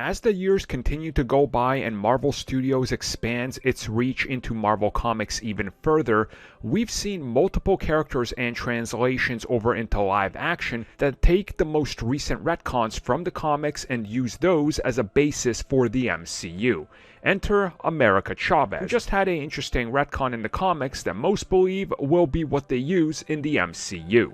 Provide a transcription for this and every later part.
As the years continue to go by and Marvel Studios expands its reach into Marvel Comics even further, we've seen multiple characters and translations over into live action that take the most recent retcons from the comics and use those as a basis for the MCU. Enter America Chavez, who just had an interesting retcon in the comics that most believe will be what they use in the MCU.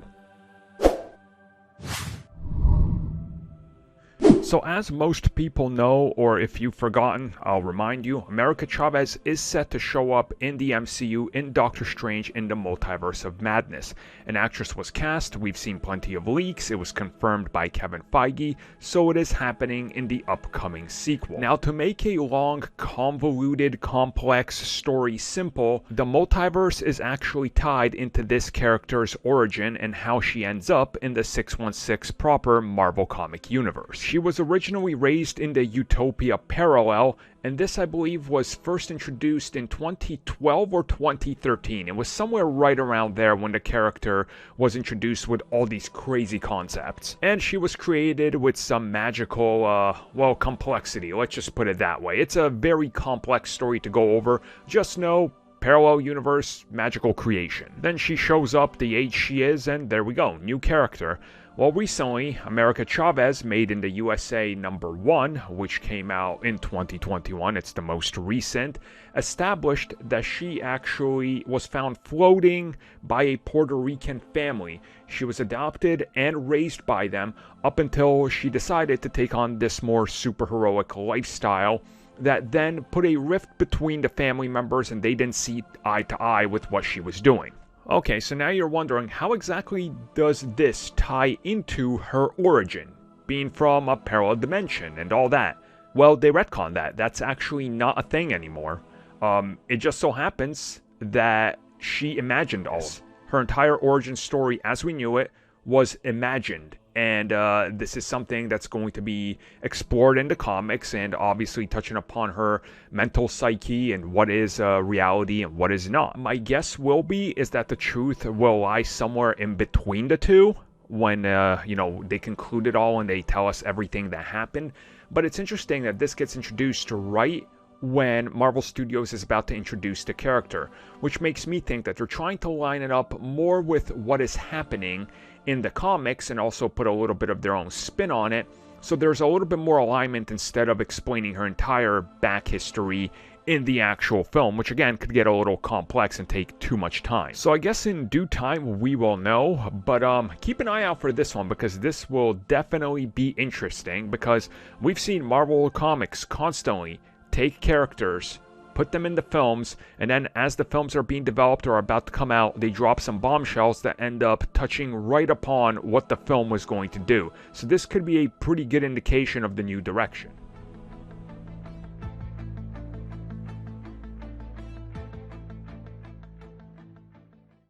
So as most people know, or if you've forgotten, I'll remind you, America Chavez is set to show up in the MCU in Doctor Strange in the Multiverse of Madness. An actress was cast, we've seen plenty of leaks, it was confirmed by Kevin Feige, so it is happening in the upcoming sequel. Now, to make a long, convoluted, complex story simple, the multiverse is actually tied into this character's origin and how she ends up in the 616 proper Marvel comic universe. She was originally raised in the Utopia parallel, and this I believe was first introduced in 2012 or 2013. It was somewhere right around there when the character was introduced with all these crazy concepts. And she was created with some magical, complexity, let's just put it that way. It's a very complex story to go over, just know parallel universe, magical creation. Then she shows up the age she is, and there we go, new character. Well, recently, America Chavez, made in the USA #1, which came out in 2021, it's the most recent, established that she actually was found floating by a Puerto Rican family. She was adopted and raised by them up until she decided to take on this more superheroic lifestyle that then put a rift between the family members, and they didn't see eye to eye with what she was doing. Okay, so now you're wondering, how exactly does this tie into her origin, being from a parallel dimension and all that? Well, they retconned that. That's actually not a thing anymore. It just so happens that she imagined all. Her entire origin story, as we knew it, was imagined. And this is something that's going to be explored in the comics, and obviously touching upon her mental psyche and what is reality and what is not. My guess is that the truth will lie somewhere in between the two when, they conclude it all and they tell us everything that happened. But it's interesting that this gets introduced right when Marvel Studios is about to introduce the character, which makes me think that they're trying to line it up more with what is happening in the comics and also put a little bit of their own spin on it, so there's a little bit more alignment instead of explaining her entire back history in the actual film, which again could get a little complex and take too much time. So I guess in due time we will know, but keep an eye out for this one, because this will definitely be interesting, because we've seen Marvel Comics constantly take characters, put them in the films, and then as the films are being developed or are about to come out, they drop some bombshells that end up touching right upon what the film was going to do. So this could be a pretty good indication of the new direction.